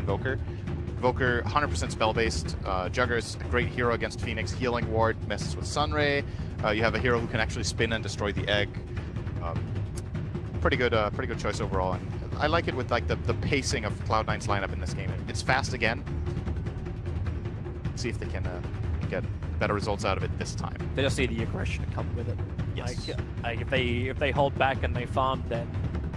Invoker. Invoker 100% spell-based. Jugger's a great hero against Phoenix. Healing Ward messes with Sunray. You have a hero who can actually spin and destroy the egg. Pretty good choice overall. And I like it with like the pacing of Cloud9's lineup in this game. It's fast again. See if they can get better results out of it this time. They just need the aggression to come with it. Yes. Like if they hold back and they farm, then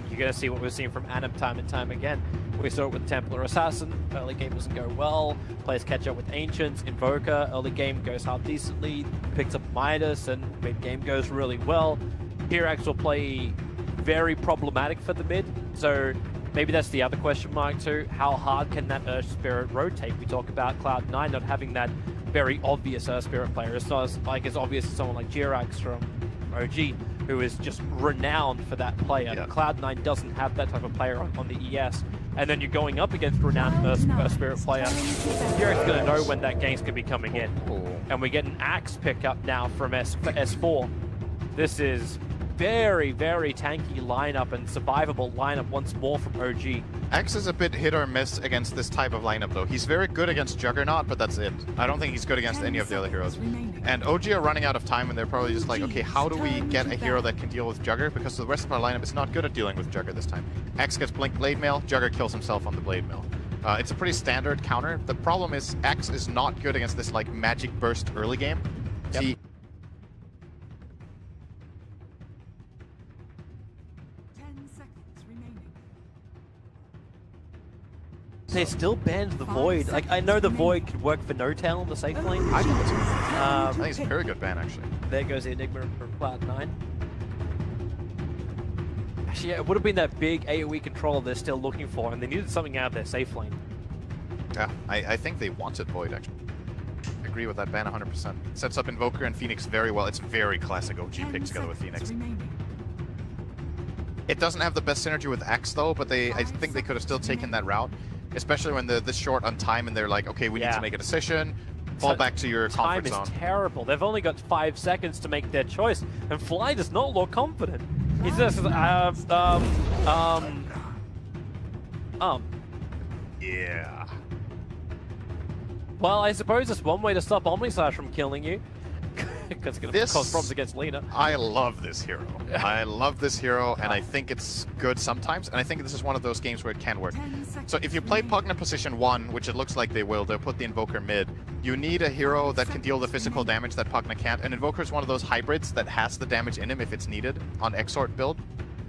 you're gonna see what we've seen from Anim time and time again. We saw it with Templar Assassin. Early game doesn't go well. Players catch up with Ancients. Invoker, early game goes half decently. Picks up Midas, and mid game goes really well. Kirax will play very problematic for the mid. So maybe that's the other question mark too. How hard can that Earth Spirit rotate? We talk about Cloud9 not having that very obvious Earth Spirit player. It's not as obvious as someone like Kirax from OG, who is just renowned for that player. Yeah. Cloud9 doesn't have that type of player on the ES. And then you're going up against a renowned Earth Spirit player. Kirax is going to know when that game's going to be coming in. And we get an Axe pickup now from S4. This is very, very tanky lineup and survivable lineup once more from OG. Axe is a bit hit or miss against this type of lineup though. He's very good against Juggernaut, but that's it. I don't think he's good against any of the other heroes. And OG are running out of time and they're probably just like, okay, how do we get a hero that can deal with Jugger? Because the rest of our lineup is not good at dealing with Jugger this time. Axe gets Blink Blade Mail, Jugger kills himself on the Blade Mail. It's a pretty standard counter. The problem is Axe is not good against this like magic burst early game. Yep. They still banned the Void. Like, I know the Void could work for No Tail on the safe lane. I think it's I think it's a very good ban actually. There goes the Enigma from Cloud9. Actually, yeah, it would have been that big AoE control they're still looking for, and they needed something out of their safe lane. Yeah, I think they wanted Void actually. I agree with that ban 100%. Sets up Invoker and Phoenix very well. It's very classic OG pick together with Phoenix. It doesn't have the best synergy with Axe though, but I think they could have still taken that route. Especially when they're this short on time and they're like, okay, we need to make a decision. Fall back to your comfort zone. Time is terrible. They've only got 5 seconds to make their choice, and Fly does not look confident. He's just, Yeah. Well, I suppose it's one way to stop Omnislash from killing you. Because it's going to cause problems against Lina. I love this hero. I love this hero, and I think it's good sometimes, and I think this is one of those games where it can work. So if you play Pugna position 1, which it looks like they will, they'll put the Invoker mid, you need a hero that can deal the physical damage that Pugna can't, and Invoker is one of those hybrids that has the damage in him if it's needed on Exort build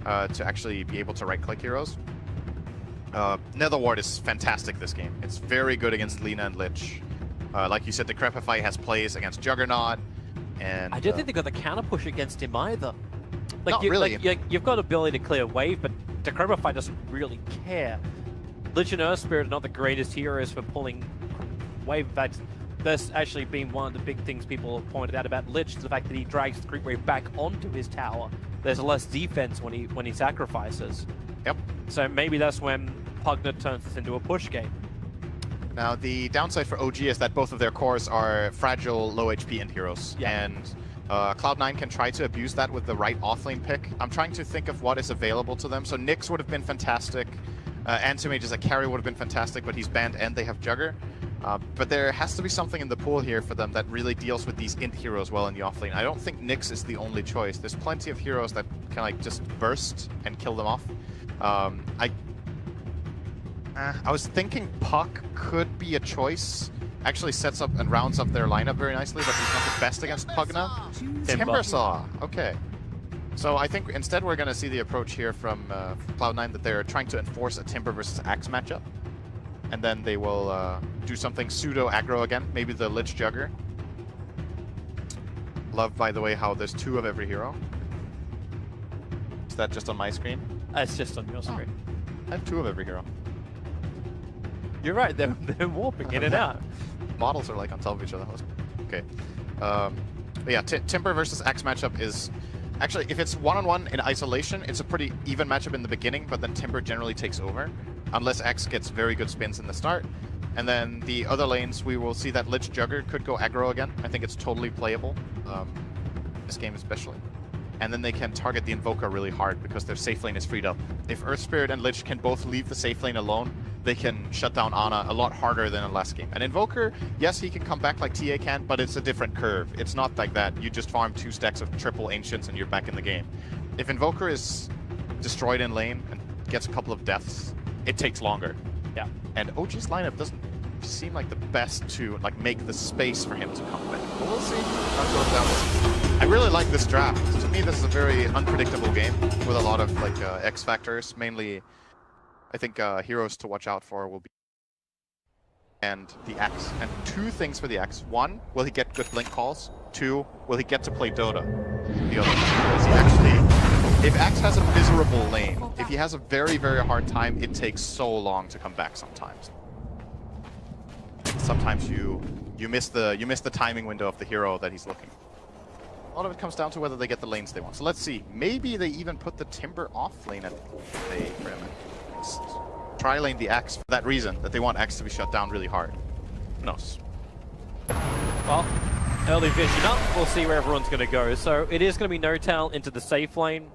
to actually be able to right-click heroes. Nether Ward is fantastic this game. It's very good against Lina and Lich. Like you said, Decrepify has plays against Juggernaut. And I don't think they got the counter push against him either. Like, not really. You've got ability to clear wave, but Decrepify doesn't really care. Lich and Earth Spirit are not the greatest heroes for pulling wave. In fact, that's actually been one of the big things people have pointed out about Lich, the fact that he drags the creep wave back onto his tower. There's less defense when he sacrifices. Yep. So maybe that's when Pugna turns this into a push game. Now, the downside for OG is that both of their cores are fragile, low HP end heroes, and Cloud9 can try to abuse that with the right offlane pick. I'm trying to think of what is available to them. So Nyx would have been fantastic. Antimage as a carry would have been fantastic, but he's banned and they have Jugger. But there has to be something in the pool here for them that really deals with these int heroes well in the offlane. I don't think Nyx is the only choice. There's plenty of heroes that can like just burst and kill them off. I was thinking Puck could be a choice. Actually sets up and rounds up their lineup very nicely, but he's not the best against Pugna. Timbersaw, okay. So I think instead we're going to see the approach here from Cloud9 that they're trying to enforce a Timber versus Axe matchup. And then they will do something pseudo-aggro again, maybe the Lich Jugger. Love, by the way, how there's 2 of every hero. Is that just on my screen? It's just on your screen. I have 2 of every hero. You're right, they're warping in and out. Models are like on top of each other. Okay. But yeah, Timber versus Axe matchup is... Actually, if it's one-on-one in isolation, it's a pretty even matchup in the beginning, but then Timber generally takes over. Unless Axe gets very good spins in the start. And then the other lanes, we will see that Lich Jugger could go aggro again. I think it's totally playable. This game especially. And then they can target the Invoker really hard because their safe lane is freed up. If Earth Spirit and Lich can both leave the safe lane alone, they can shut down Ana a lot harder than in last game. And Invoker, yes, he can come back like TA can, but it's a different curve. It's not like that. You just farm 2 stacks of triple Ancients and you're back in the game. If Invoker is destroyed in lane and gets a couple of deaths, it takes longer. Yeah. And OG's lineup doesn't seem like the best to like make the space for him to come back. But we'll see how it goes down. I really like this draft. To me, this is a very unpredictable game with a lot of like X factors. Mainly, I think heroes to watch out for will be and the X. And 2 things for the X. 1, will he get good blink calls? 2, will he get to play Dota? The other, is he actually... If X has a miserable lane, if he has a very, very hard time, it takes so long to come back sometimes. Sometimes you miss the timing window of the hero that he's looking. A lot of it comes down to whether they get the lanes they want. So let's see. Maybe they even put the Timber off lane at the try lane the X for that reason, that they want X to be shut down really hard. Who knows? Well, early vision up. We'll see where everyone's going to go. So it is going to be Notal into the safe lane.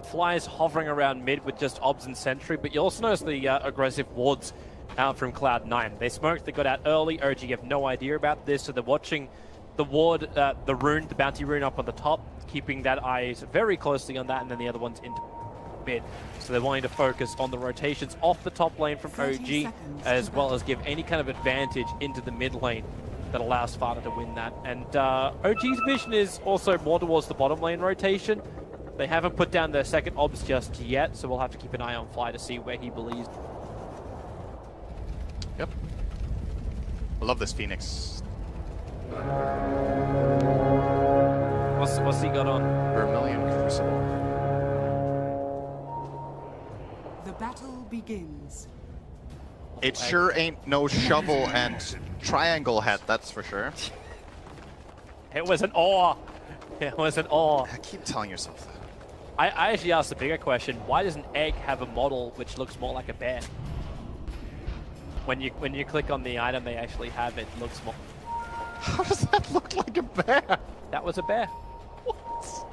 Fly's hovering around mid with just Obs and Sentry, but you also notice the aggressive wards out from Cloud9. They smoked, they got out early. OG have no idea about this, so they're watching the ward, the rune, the bounty rune up on the top, keeping that eyes very closely on that, and then the other one's into mid. So they're wanting to focus on the rotations off the top lane from OG, as well as give any kind of advantage into the mid lane that allows Fata to win that. And OG's vision is also more towards the bottom lane rotation. They haven't put down their second Obs just yet, so we'll have to keep an eye on Fly to see where he believes. Yep. I love this Phoenix. What's he got on? Vermilion Crucible. The battle begins. It sure ain't no shovel and triangle hat, that's for sure. It was an awe. It was an awe. Keep telling yourself that. I actually asked the bigger question. Why does an egg have a model which looks more like a bear? When you click on the item they actually have, it looks more... How does that look like a bear? That was a bear. What?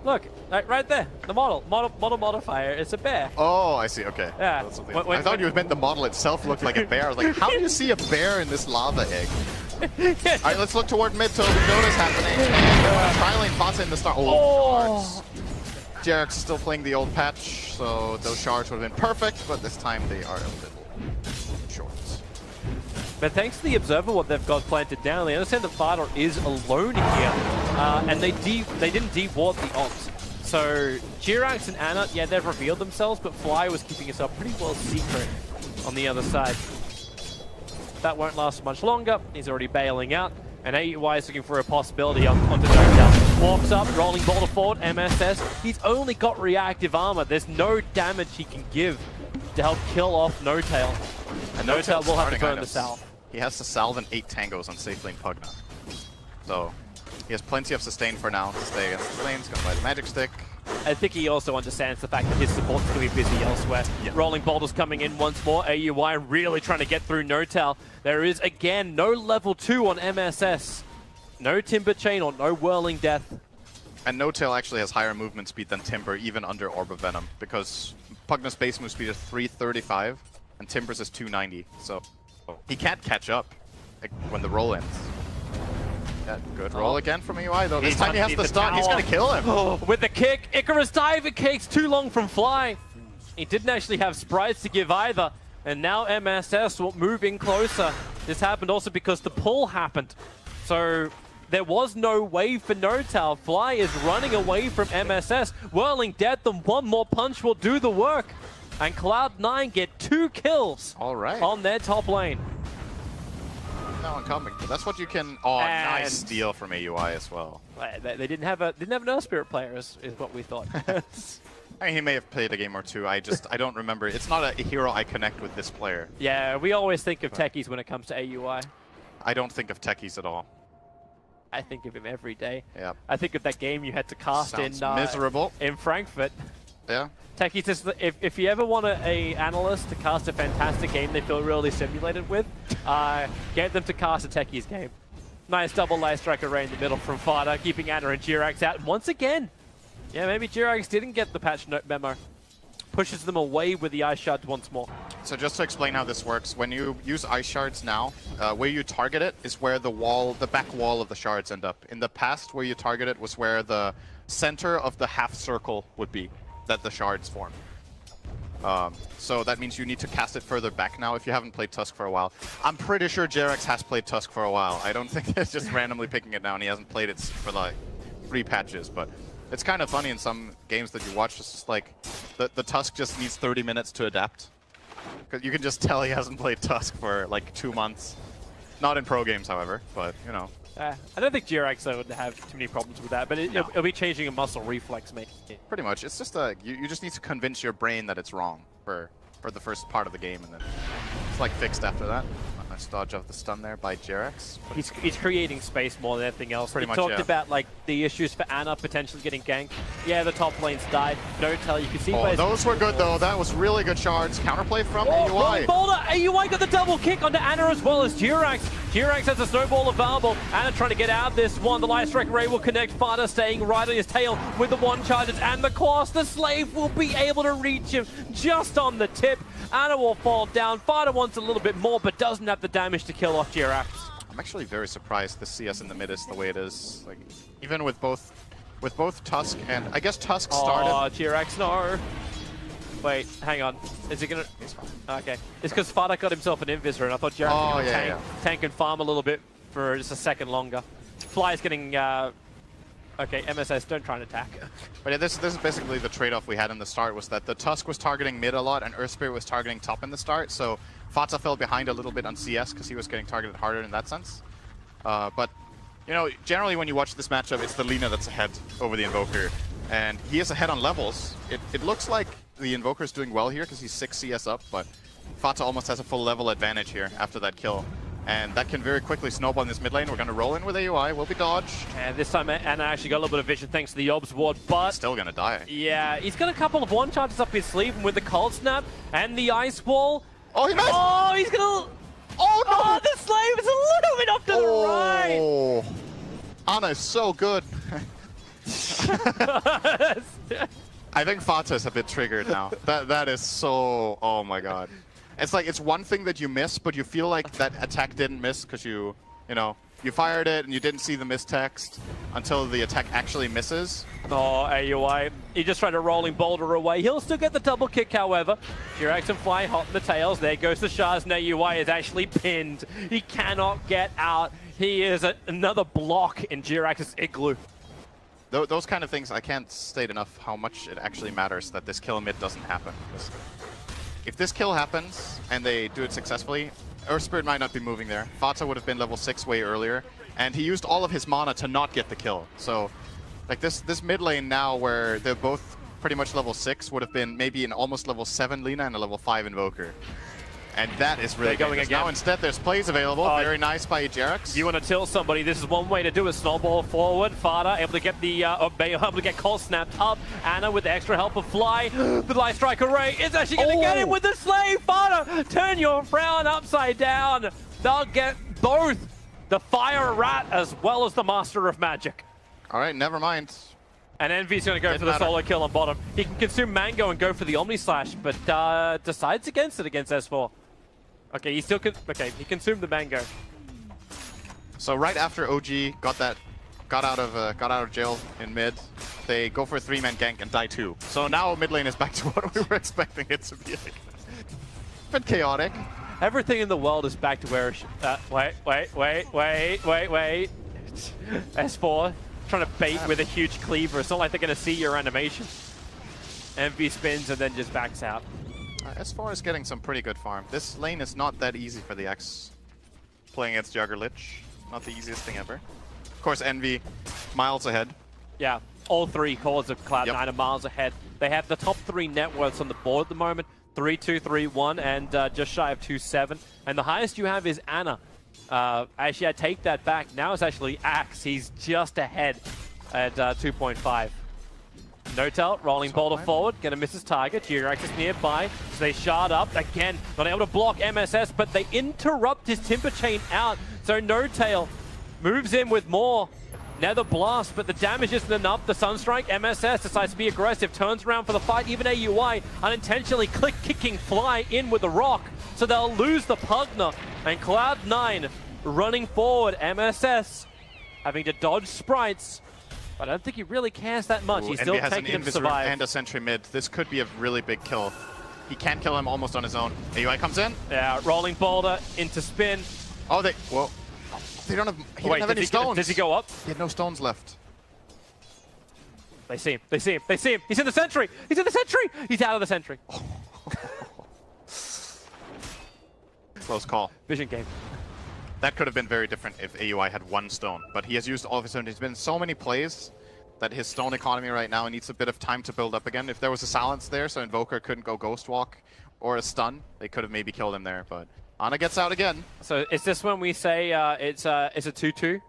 Look, right there. The model modifier. It's a bear. Oh, I see. Okay. Yeah. That's something I thought you meant the model itself looked like a bear. I was like, how do you see a bear in this lava egg? All right, let's look toward mid. Notice happening. And tri-lane bots in the start. Oh, Jarek's still playing the old patch, so those shards would have been perfect, but this time they are a little short. But thanks to the Observer, what they've got planted down, they understand that Fata is alone here, and they didn't de-ward the Ops. So Jirax and Ana, yeah, they've revealed themselves, but Fly was keeping himself pretty well secret on the other side. That won't last much longer. He's already bailing out, and AUI is looking for a possibility onto Notal. Walks up, rolling boulder forward, MSS. He's only got reactive armor. There's no damage he can give to help kill off Notal. And Notal will have to burn the salve. He has to salve and 8 tangos on safe lane Pugna. So he has plenty of sustain for now to stay against the lanes. Gonna buy the magic stick. I think he also understands the fact that his support's going to be busy elsewhere. Yeah. Rolling boulders coming in once more. AUI really trying to get through Notal. There is, again, no level 2 on MSS. No Timber Chain or no Whirling Death. And Notal actually has higher movement speed than Timber, even under Orb of Venom, because Pugna's base move speed is 335, and Timber's is 290. So he can't catch up when the roll ends. Yeah, good roll again from AUI, though. This time he has the stun. He's going to kill him. Oh, with the kick, Icarus dive. It takes too long from Fly. He didn't actually have sprites to give either. And now MSS will move in closer. This happened also because the pull happened. So there was no wave for Notal. Fly is running away from MSS. Whirling Death, and one more punch will do the work. And Cloud9 get 2 kills on their top lane. That one coming, but that's what you can. Oh, and nice steal from AUI as well. They didn't have an Earth Spirit player, is what we thought. I mean, he may have played a game or two. I don't remember. It's not a hero I connect with this player. Yeah, we always think of techies when it comes to AUI. I don't think of techies at all. I think of him every day. Yeah. I think of that game you had to cast miserable in Frankfurt. Yeah. Techies is if you ever want a analyst to cast a fantastic game they feel really simulated with, get them to cast a Techies game. Nice double light strike array in the middle from Fata, keeping Ana and Jirax out. And once again, yeah, maybe Jirax didn't get the patch note memo. pushes them away with the ice shards once more. So just to explain how this works, when you use ice shards now, where you target it is where the back wall of the shards end up. In the past, where you target it was where the center of the half circle would be that the shards form. So that means you need to cast it further back now if you haven't played Tusk for a while. I'm pretty sure JerAx has played Tusk for a while. I don't think it's just randomly picking it now and he hasn't played it for like 3 patches, but it's kind of funny in some games that you watch. It's just like the Tusk just needs 30 minutes to adapt. Because you can just tell he hasn't played Tusk for like 2 months. Not in pro games, however, but you know. I don't think JerAx would have too many problems with that, but it'll be changing a muscle reflex, mate. Pretty much. It's just you just need to convince your brain that it's wrong for the first part of the game, and then it's like fixed after that. Nice dodge of the stun there by JerAx. He's creating space more than anything else. Pretty much, talked yeah. about like the issues for Ana potentially getting ganked. Yeah, the top lane's died. Don't tell. You can see. Oh, those were good though. That was really good shards. Counterplay from AUI. Boulder. AUI got the double kick onto Ana as well as JerAx. JerAx has a snowball available. Ana trying to get out of this one. The Light Strike Ray will connect. Fada staying right on his tail with the one charges and the cross. The Slave will be able to reach him just on the tip. Ana will fall down. Fada wants a little bit more, but doesn't have the damage to kill off JerAx. I'm actually very surprised the CS in the mid is the way it is. Like, even with both Tusk and I guess Tusk started. Oh, JerAx, no. Wait, hang on. Is he gonna? Okay, it's because Fada got himself an Invisor, and I thought JerAx was gonna tank and farm a little bit for just a second longer. Fly's getting. Okay, MSS, don't try and attack. But yeah, this is basically the trade-off we had in the start, was that the Tusk was targeting mid a lot and Earth Spirit was targeting top in the start, so Fata fell behind a little bit on CS because he was getting targeted harder in that sense. But, you know, generally when you watch this matchup, it's the Lina that's ahead over the Invoker, and he is ahead on levels. It looks like the Invoker's doing well here because he's 6 CS up, but Fata almost has a full level advantage here after that kill. And that can very quickly snowball in this mid lane. We're going to roll in with AUI. Will be dodged. And this time Ana actually got a little bit of vision thanks to the Obs ward, but... Still going to die. Yeah, he's got a couple of one charges up his sleeve, and with the cold snap and the ice wall... Oh, he missed! Oh, he's going to... Oh, no! Oh, the Slave is a little bit off to the right! Oh, Ana is so good. I think Fata's a bit triggered now. That is so... Oh, my God. It's like, it's one thing that you miss, but you feel like that attack didn't miss because you fired it and you didn't see the miss text until the attack actually misses. Oh, AUI, he just tried to rolling boulder away. He'll still get the double kick, however. JerAx and Fly hot in the tails. There goes the Shaz, and AUI is actually pinned. He cannot get out. He is another block in JerAx's igloo. Those kind of things, I can't state enough how much it actually matters that this kill mid doesn't happen. If this kill happens, and they do it successfully, Earth Spirit might not be moving there. Fata would have been level 6 way earlier, and he used all of his mana to not get the kill. So, like this mid lane now, where they're both pretty much level 6, would have been maybe an almost level 7 Lina and a level 5 Invoker. And that is really going again. Now instead, there's plays available. Very nice by JerAx. You want to tilt somebody, this is one way to do it. Snowball forward, Fada able to get the able to get cold snapped up. Ana with the extra help of Fly. The Light Strike Array is actually going to get him with the Slave. Fada, turn your frown upside down. They'll get both the Fire Rat as well as the Master of Magic. All right, never mind. And Envy's going to go for the solo kill on bottom. He can consume Mango and go for the Omni Slash, but decides against it against S4. Okay, he still he consumed the Mango. So right after OG got out of jail in mid, they go for a 3-man gank and die 2. So now mid lane is back to what we were expecting it to be. Bit chaotic. Everything in the world is back to where it should. Wait. S4 trying to bait with a huge cleaver. It's not like they're going to see your animation. Envy spins and then just backs out. S4 is getting some pretty good farm. This lane is not that easy for the X. Playing against Juggerlich, not the easiest thing ever. Of course, Envy, miles ahead. Yeah, all 3 cores of Cloud9 are miles ahead. They have the top 3 net worths on the board at the moment. 3-2, 3-1, and just shy of 2-7. And the highest you have is Ana. Actually, I take that back. Now it's actually Axe. He's just ahead at 2.5. No-Tell, rolling boulder forward, gonna miss his target. JerAx is nearby, so they shard up. Again, not able to block MSS, but they interrupt his Timber Chain out. So No-Tail moves in with more. Nether Blast, but the damage isn't enough. The Sunstrike, MSS decides to be aggressive, turns around for the fight. Even AUI unintentionally kicking Fly in with the rock, so they'll lose the Pugna. And Cloud9 running forward, MSS having to dodge sprites. But I don't think he really cares that much. He's still Envy has taking him an to Invis survive. and a sentry mid. This could be a really big kill. He can kill him almost on his own. AUI comes in. Yeah, rolling boulder into spin. Oh, well, they don't have. He didn't have any stones. Does he go up? He had no stones left. They see him. They see him. They see him. He's in the sentry. He's in the sentry. He's out of the sentry. Close call. Vision game. That could have been very different if AUI had one stone, but he has used all of his stone. There's been so many plays that his stone economy right now needs a bit of time to build up again. If there was a silence there, so Invoker couldn't go Ghost Walk or a stun, they could have maybe killed him there, but Ana gets out again. So is this when we say it's a 2-2?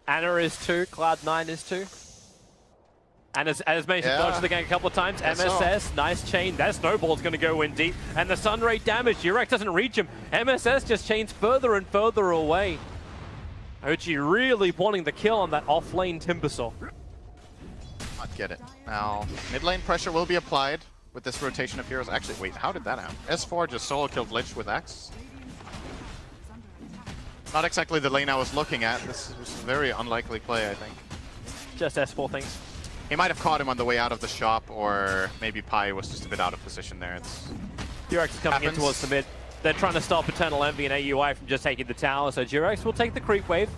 Ana is 2, Cloud9 is 2. And as mentioned, dodged the gang a couple of times. MSS, nice chain. That snowball's going to go in deep. And the sun ray damage, Jurex doesn't reach him. MSS just chains further and further away. OG really wanting the kill on that off-lane Timbersaw. Not get it. Now, mid lane pressure will be applied with this rotation of heroes. Actually, wait, how did that happen? S4 just solo killed Lich with Axe. Not exactly the lane I was looking at. This was a very unlikely play, I think. Just S4 things. He might have caught him on the way out of the shop, or maybe Pi was just a bit out of position there. Jurex is coming in towards the mid. They're trying to stop Eternal Envy and AUI from just taking the tower, so Jurex will take the creep wave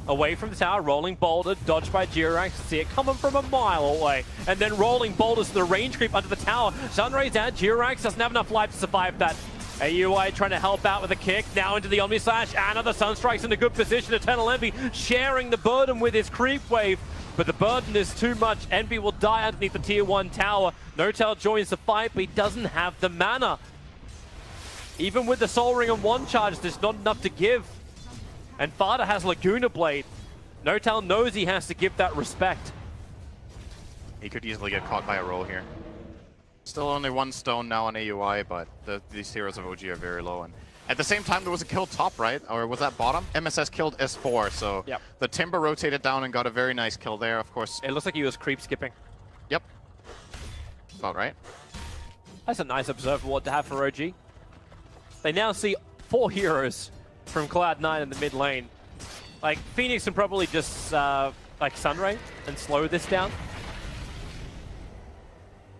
away from the tower, rolling boulder, dodged by Jurex. See it coming from a mile away, and then rolling boulders to the range creep under the tower. Sunray's down, Jurex doesn't have enough life to survive that. AUI trying to help out with a kick, now into the Omni Slash, and another Sunstrike's in a good position. Eternal Envy sharing the burden with his creep wave. But the burden is too much. Envy will die underneath the tier 1 tower. Notel joins the fight, but he doesn't have the mana. Even with the Soul Ring and 1 charge, there's not enough to give. And Fada has Laguna Blade. Notel knows he has to give that respect. He could easily get caught by a roll here. Still only 1 stone now on AUI, but these heroes of OG are very low. And at the same time, there was a kill top, right? Or was that bottom? MSS killed S4, so the Timber rotated down and got a very nice kill there, of course. It looks like he was creep skipping. Yep. About right. That's a nice observer ward to have for OG. They now see 4 heroes from Cloud9 in the mid lane. Like, Phoenix can probably just, like, Sunray and slow this down.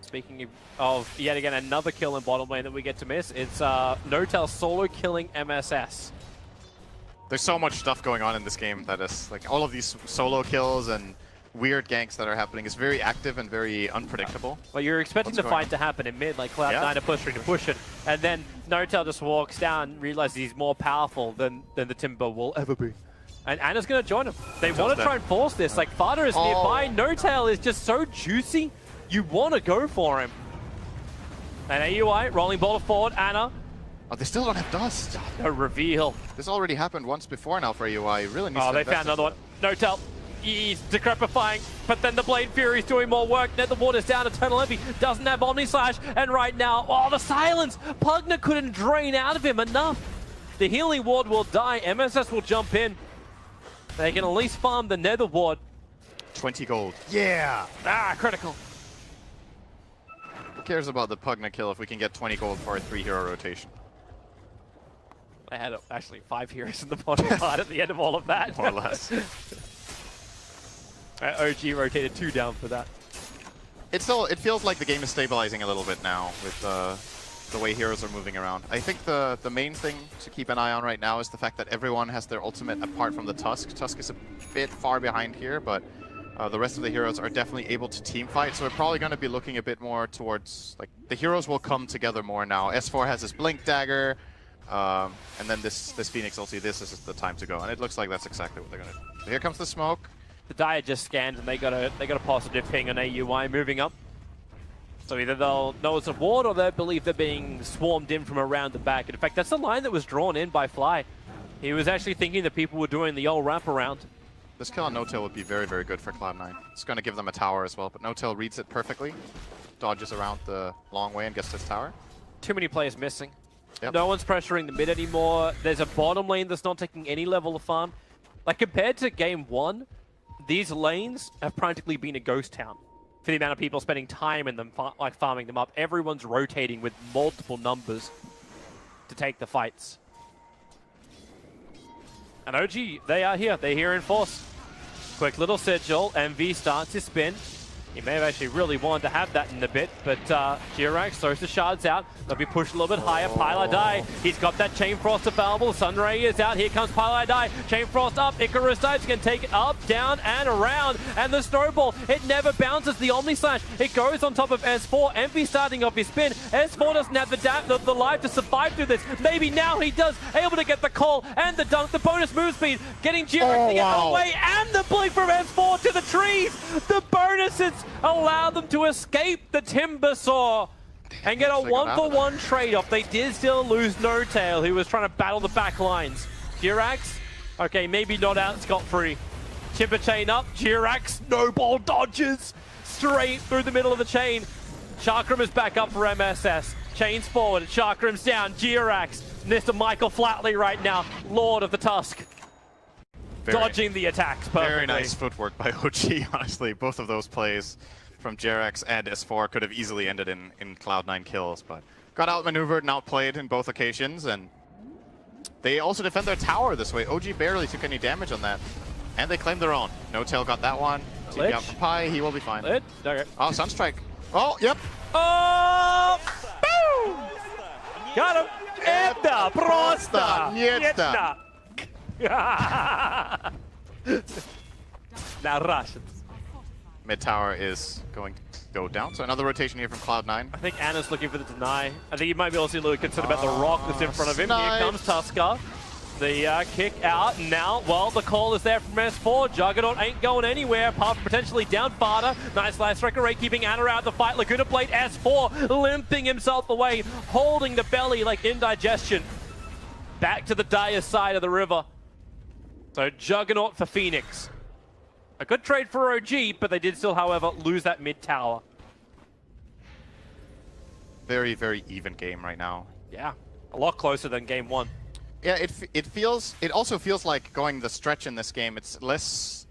Speaking of, yet again, another kill in bottom lane that we get to miss, it's Notel solo killing MSS. There's so much stuff going on in this game that is, like, all of these solo kills and weird ganks that are happening is very active and very unpredictable. But you're expecting the fight to happen in mid, like Cloud9 are pushing to push it, and then Notel just walks down and realizes he's more powerful than the Timber will ever be. And Ana's going to join him. They want to try and force this. Like, Fada is nearby. Notel is just so juicy. You want to go for him. And AUI rolling boulder forward. Ana. Oh, they still don't have dust. No reveal. This already happened once before now for AUI. Really needs to they found another one. Notel. He's decrepifying, but then the Blade Fury is doing more work. Nether Water's down. Eternal Envy doesn't have Omni Slash. And right now, the silence. Pugna couldn't drain out of him enough. The healing ward will die. MSS will jump in. They can at least farm the Nether Ward. 20 gold. Yeah! Critical. Who cares about the Pugna kill if we can get 20 gold for a 3-hero rotation? I had actually 5 heroes in the bottom part at the end of all of that. More or less. OG rotated 2 down for that. It feels like the game is stabilizing a little bit now with the way heroes are moving around. I think the main thing to keep an eye on right now is the fact that everyone has their ultimate apart from the Tusk. Tusk is a bit far behind here, but the rest of the heroes are definitely able to team fight, so we're probably going to be looking a bit more towards, like, the heroes will come together more now. S4 has his Blink Dagger, and then this Phoenix ulti, this is the time to go, and it looks like that's exactly what they're going to do. So here comes the smoke. The Dire just scanned and they got a positive ping on AUI moving up. So either they'll know it's a ward or they'll believe they're being swarmed in from around the back. And in fact, that's the line that was drawn in by Fly. He was actually thinking that people were doing the old wraparound. This kill on Notel would be very, very good for Cloud9. It's going to give them a tower as well, but Notel reads it perfectly. Dodges around the long way and gets this tower. Too many players missing. Yep. No one's pressuring the mid anymore. There's a bottom lane that's not taking any level of farm. Like, compared to game 1, these lanes have practically been a ghost town for the amount of people spending time in them, like farming them up. Everyone's rotating with multiple numbers to take the fights. And OG, they are here. They're here in force. Quick little sigil. MV starts his spin. He may have actually really wanted to have that in a bit, but Jirax throws the shards out. They'll be pushed a little bit higher. Piladai, he's got that Chain Frost available. Sunray is out. Here comes Piladai. Chain Frost up. Icarus dives. Can take it up, down, and around. And the snowball, it never bounces. The Omni Slash, it goes on top of S4. Envy starting off his spin. S4 doesn't have the life to survive through this. Maybe now he does. Able to get the call and the dunk. The bonus move speed. Getting Jirax to get away. And the blink from S4 to the trees. The bonuses allow them to escape the Timber Saw and get a 1-for-1 trade-off. They did still lose No Tail, who was trying to battle the back lines. Jirax, okay, maybe not out scot-free. Timber chain up, Jirax, no ball dodges straight through the middle of the chain. Chakram is back up for MSS. Chains forward, Chakram's down, Jirax. Mr. Michael Flatley right now, Lord of the Tusk. Dodging the attacks perfectly. Very nice footwork by OG, honestly. Both of those plays from Jirax and S4 could have easily ended in Cloud9 kills, but got outmaneuvered and outplayed in both occasions, and they also defend their tower this way. OG barely took any damage on that, and they claimed their own. No Tail got that one. TP out for Pi, he will be fine. Okay. Oh, Sunstrike. Oh, yep. Oh! Boom! Got him! Это просто! Nieta. Now Russians. Mid tower is going to go down, so another rotation here from Cloud9. I think Anna's looking for the deny. I think he might be also concerned about the rock that's in front of him. Here comes Tusker. The kick out. Now, well, the call is there from S4. Juggernaut ain't going anywhere apart from potentially down Farter. Nice last strike array, keeping Anna out of the fight. Laguna Blade, S4 limping himself away, holding the belly like indigestion. Back to the dire side of the river. So Juggernaut for Phoenix. A good trade for OG, but they did still, however, lose that mid tower. Very, very even game right now. Yeah, a lot closer than game one. Yeah, it also feels like going the stretch in this game. It's less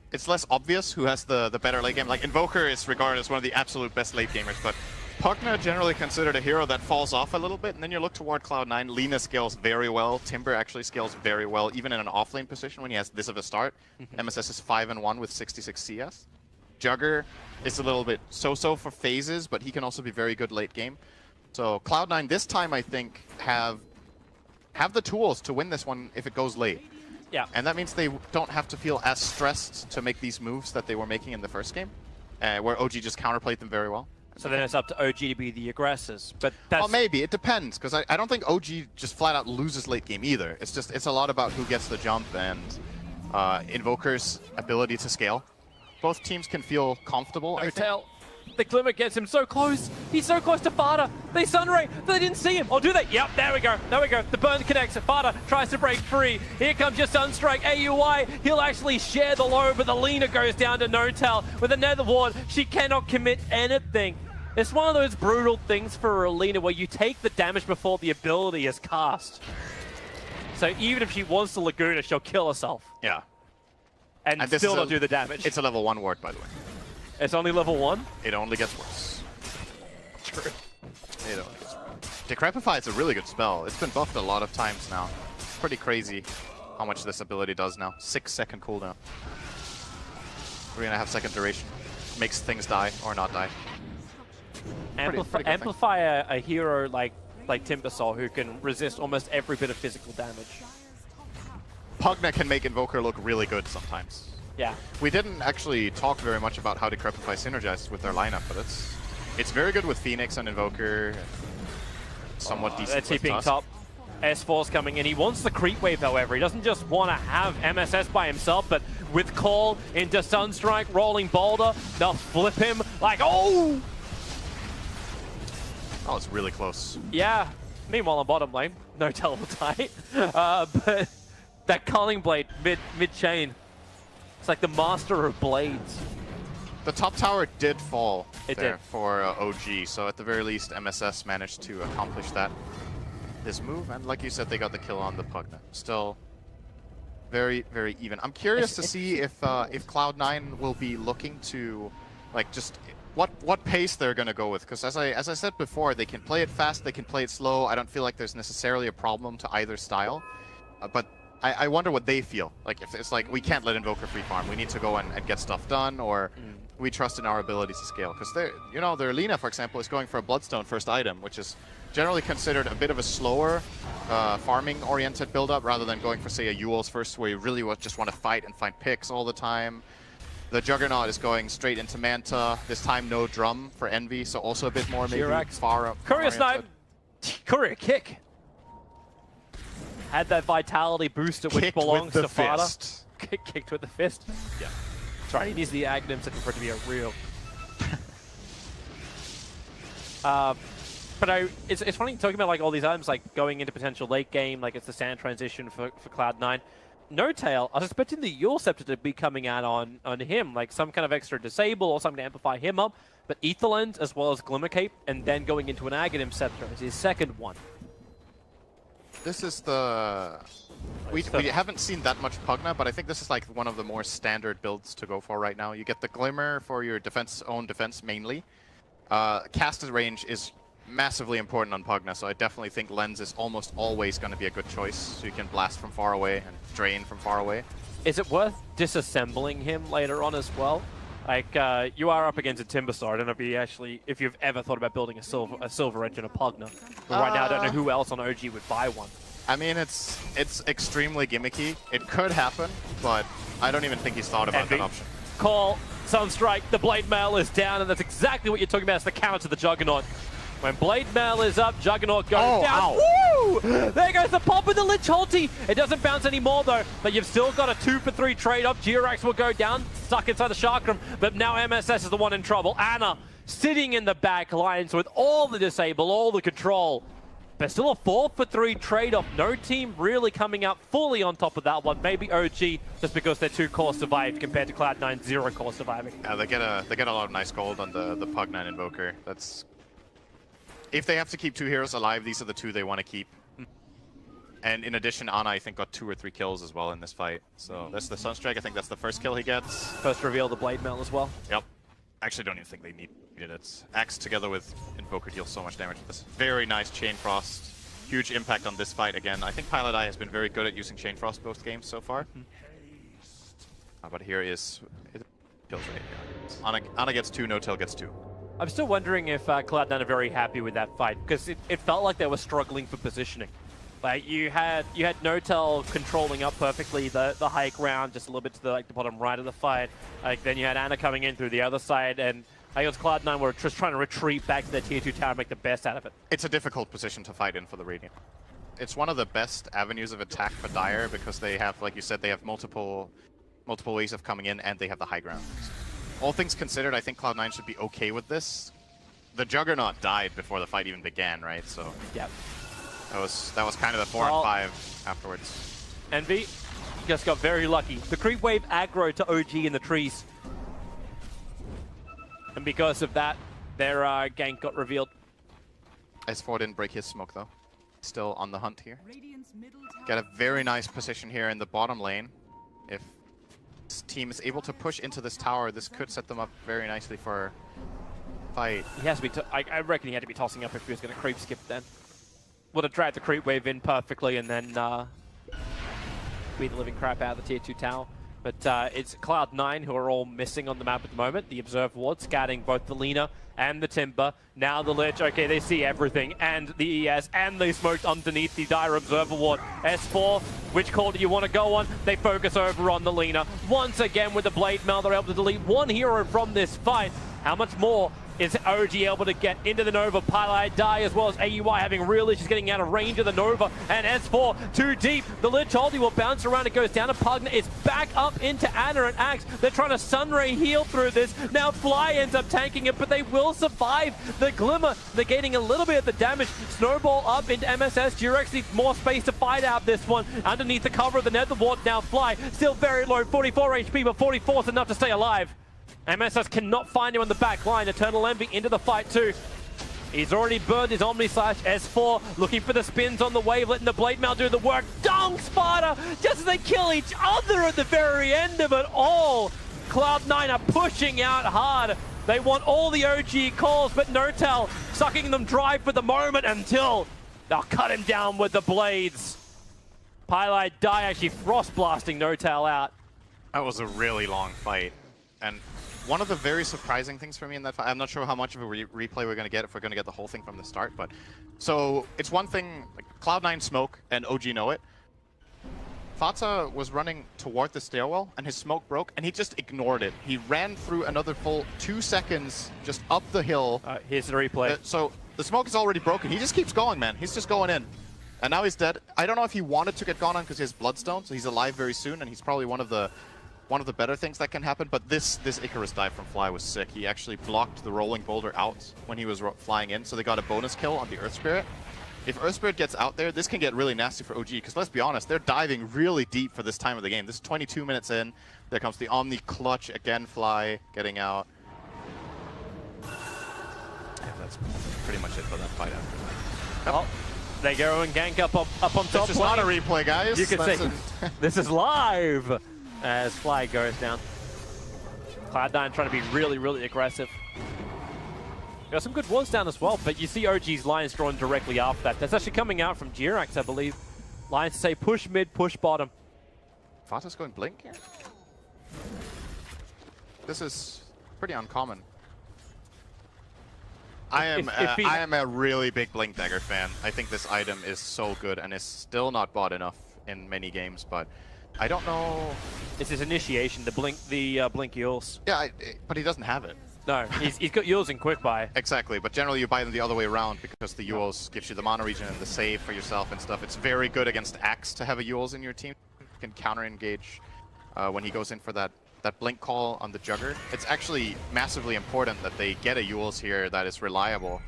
obvious who has the better late game. Like Invoker is regarded as one of the absolute best late gamers, but Pugna generally considered a hero that falls off a little bit, and then you look toward Cloud9. Lina scales very well. Timber actually scales very well, even in an offlane position when he has this of a start. MSS is 5-1 with 66 CS. Jugger is a little bit so-so for phases, but he can also be very good late game. So Cloud9 this time, I think, have the tools to win this one if it goes late. Yeah. And that means they don't have to feel as stressed to make these moves that they were making in the first game, where OG just counterplayed them very well. So then it's up to OG to be the aggressors. But that's... Well, maybe. It depends, because I don't think OG just flat out loses late game either. It's a lot about who gets the jump and Invoker's ability to scale. Both teams can feel comfortable, I think. The Glimmer gets him so close. He's so close to Farter. They Sunray. They didn't see him. Or do they? Yep, there we go. There we go. The burn connects. Farter tries to break free. Here comes your Sunstrike. AUI. He'll actually share the load, but the Lina goes down to No Tail with a Nether Ward. She cannot commit anything. It's one of those brutal things for Lina where you take the damage before the ability is cast. So even if she wants to Laguna, she'll kill herself. Yeah. And still not do the damage. It's a level 1 ward, by the way. It's only level 1? It only gets worse. True. It only gets worse. Decrepify is a really good spell. It's been buffed a lot of times now. Pretty crazy how much this ability does now. 6-second cooldown. 3.5-second duration. Makes things die or not die. Amplify a hero like Timbersaw who can resist almost every bit of physical damage. Pugna can make Invoker look really good sometimes. Yeah. We didn't actually talk very much about how Decrepify synergizes with their lineup, but it's very good with Phoenix and Invoker. And somewhat decent they're with Tusk. top. S4's coming in. He wants the creep wave, however. He doesn't just want to have MSS by himself, but with Call into Sunstrike, rolling Boulder, they'll flip him like, oh! Oh, it's really close. Yeah. Meanwhile, on bottom lane, no teleportate. But that Culling Blade mid-chain. It's like the master of blades. The top tower did fall did. For OG, so at the very least, MSS managed to accomplish this move, and like you said, they got the kill on the Pugna. Still Very, very even. I'm curious to see if Cloud9 will be looking to, like, just what pace they're gonna go with. Because as I said before, they can play it fast, they can play it slow. I don't feel like there's necessarily a problem to either style. But I wonder what they feel. Like, if it's like, we can't let Invoker free farm, we need to go and get stuff done, or we trust in our abilities to scale. Because their Lina, for example, is going for a Bloodstone first item, which is generally considered a bit of a slower farming-oriented build-up rather than going for, say, a Eul's first, where you really just want to fight and find picks all the time. The Juggernaut is going straight into Manta. This time, no drum for Envy, so also a bit more maybe far up. Courier snipe! Courier kick! Had that vitality booster, which belongs to Fada. Kicked with the fist. Yeah. That's right, he needs the Agnums for it to be a real... But it's funny talking about like all these items like going into potential late game, like it's the standard transition for Cloud9. No Tail, I was expecting the Eul Scepter to be coming out on him, like some kind of extra disable or something to amplify him up. But Ether Lens as well as Glimmer Cape, and then going into an Aghanim Scepter is his second one. This is the... We haven't seen that much Pugna, but I think this is like one of the more standard builds to go for right now. You get the Glimmer for your own defense mainly. Cast range is massively important on Pugna, so I definitely think Lens is almost always going to be a good choice, so you can blast from far away and drain from far away. Is it worth disassembling him later on as well? Like, you are up against a Timberstar. I don't know if you've ever thought about building a Silver Edge and a Pugna. But right now, I don't know who else on OG would buy one. I mean, it's extremely gimmicky. It could happen, but I don't even think he's thought about that option. Call, Sunstrike, the Blade Mail is down, and that's exactly what you're talking about. It's the counter to the Juggernaut. When Blade Mail is up, Juggernaut goes down. Woo! There goes the pop with the Lich ulti. It doesn't bounce anymore though, but you've still got a 2-for-3 trade-off. Jirax will go down, stuck inside the Chakram, but now MSS is the one in trouble. Ana sitting in the back lines with all the disable, all the control. But still a 4-for-3 trade-off. No team really coming out fully on top of that one. Maybe OG, just because they're 2 core survived compared to Cloud9 0 core surviving. Yeah, they get a lot of nice gold on the Pugna Invoker. That's... If they have to keep 2 heroes alive, these are the 2 they want to keep. And in addition, Ana, I think, got 2 or 3 kills as well in this fight. So that's the Sunstrike. I think that's the first kill he gets. First reveal the Blade Mail as well. Yep. Actually, don't even think they needed it. Axe together with Invoker deals so much damage with this. Very nice Chain Frost. Huge impact on this fight again. I think Pilot Eye has been very good at using Chain Frost both games so far. But here is... kills right here. Ana gets 2, No Tail gets 2. I'm still wondering if Cloud9 are very happy with that fight, because it felt like they were struggling for positioning. Like you had No Tail controlling up perfectly the high ground, just a little bit to the bottom right of the fight. Like then you had Ana coming in through the other side, and I guess Cloud9 were just trying to retreat back to their tier 2 tower and make the best out of it. It's a difficult position to fight in for the Radiant. It's one of the best avenues of attack for Dire because they have, like you said, they have multiple ways of coming in, and they have the high ground. All things considered, I think Cloud9 should be okay with this. The Juggernaut died before the fight even began, right? So yep. That was kind of the 4 and 5 afterwards. Envy just got very lucky. The creep wave aggro to OG in the trees. And because of that, their gank got revealed. S4 didn't break his smoke though. Still on the hunt here. Got a very nice position here in the bottom lane. If this team is able to push into this tower, this could set them up very nicely for a fight. He has to be. I reckon he had to be tossing up if he was going to creep skip then. Would have dragged the creep wave in perfectly and then beat the living crap out of the tier 2 tower. But it's Cloud9 who are all missing on the map at the moment. The Observer Ward scouting both the Lina and the Timber. Now the Lich, okay, they see everything. And the ES, and they smoked underneath the Dire Observer Ward. S4, which call do you want to go on? They focus over on the Lina. Once again with the Blade Mail, they're able to delete one hero from this fight. How much more is OG able to get into the Nova? Pilot Die as well as AUI having real issues getting out of range of the Nova. And S4 too deep. The Lich ulti will bounce around. It goes down to Pugna. It's back up into Ana and Axe. They're trying to Sunray heal through this. Now Fly ends up tanking it, but they will survive. The Glimmer negating a little bit of the damage. Snowball up into MSS. Durex needs more space to fight out this one. Underneath the cover of the Nether Ward now Fly. Still very low. 44 HP, but 44 is enough to stay alive. MSS cannot find him on the back line. Eternal Envy into the fight too. He's already burned his Omni Slash. S4 looking for the spins on the wave, letting the Blade Mail do the work. Dong Sparta, just as they kill each other at the very end of it all. Cloud9 are pushing out hard. They want all the OG calls, but Notel sucking them dry for the moment until they'll cut him down with the blades. Pylite Die actually frost blasting Notel out. That was a really long fight. And one of the very surprising things for me in that fight, I'm not sure how much of a replay we're going to get, if we're going to get the whole thing from the start, but so it's one thing, like Cloud9 smoke and OG know it. Fata was running toward the stairwell and his smoke broke and he just ignored it. He ran through another full 2 seconds just up the hill. Here's the replay. So the smoke is already broken. He just keeps going, man. He's just going in. And now he's dead. I don't know if he wanted to get gone on because he has Bloodstone, so he's alive very soon, and he's probably one of the better things that can happen. But this Icarus dive from Fly was sick. He actually blocked the rolling boulder out when he was flying in, so they got a bonus kill on the Earth Spirit. If Earth Spirit gets out there, this can get really nasty for OG, because let's be honest, they're diving really deep for this time of the game. This is 22 minutes in. There comes the Omni clutch, again Fly getting out. Yeah, that's pretty much it for that fight after that. Oh, they go and gank up on top. This is not a replay, guys. You can see, this is live as Fly goes down. Cloud9 trying to be really, really aggressive. Got some good walls down as well, but you see OG's lines drawn directly after that. That's actually coming out from Jirax, I believe. Lines say push mid, push bottom. Fata's going blink here? This is pretty uncommon. I am a really big Blink Dagger fan. I think this item is so good and is still not bought enough in many games, but I don't know. It's his initiation, the blink Yules. Yeah, but he doesn't have it. No, he's got Yules in quick buy. Exactly, but generally you buy them the other way around because the Yules gives you the mana regen and the save for yourself and stuff. It's very good against Axe to have a Yules in your team. You can counter engage when he goes in for that blink call on the Jugger. It's actually massively important that they get a Yules here that is reliable.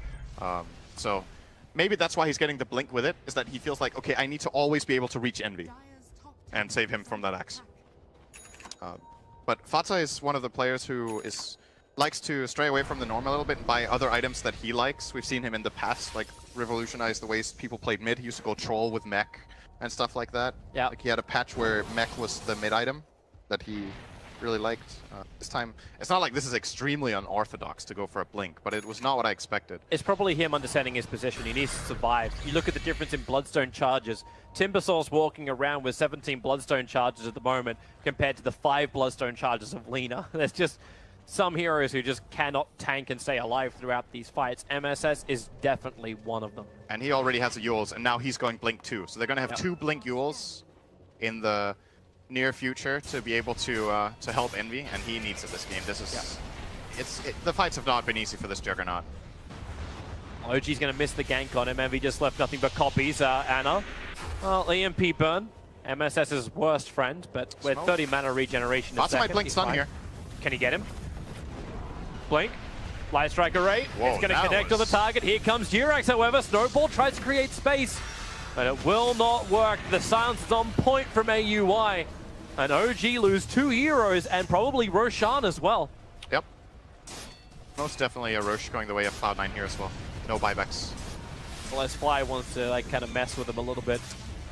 So maybe that's why he's getting the blink with it, is that he feels like, okay, I need to always be able to reach Envy and save him from that Axe. But Fata is one of the players who likes to stray away from the norm a little bit and buy other items that he likes. We've seen him in the past like revolutionize the ways people played mid. He used to go troll with mech and stuff like that. Yeah. Like he had a patch where mech was the mid item that he really liked. This time, it's not like this is extremely unorthodox to go for a blink, but it was not what I expected. It's probably him understanding his position. He needs to survive. You look at the difference in Bloodstone charges. Timbersaur's walking around with 17 Bloodstone charges at the moment compared to the 5 Bloodstone charges of Lina. There's just some heroes who just cannot tank and stay alive throughout these fights. MSS is definitely one of them. And he already has a Yules, and now he's going blink too. So they're going to have 2 blink Yules in the near future to be able to help Envy, and he needs it this game. This is the fights have not been easy for this Juggernaut. OG's going to miss the gank on him. Envy just left nothing but copies. Anna, well, EMP burn, MSS's worst friend, but with 30 mana regeneration. That's my blink stun here. Can he get him? Blink. Light Strike Array. Whoa, it's going to connect to the target. Here comes Jirax, however. Snowball tries to create space, but it will not work. The silence is on point from AUI. And OG lose 2 heroes and probably Roshan as well. Yep. Most definitely a Rosh going the way of Cloud9 here as well. No buybacks. Well, S-Fly wants to like kind of mess with him a little bit.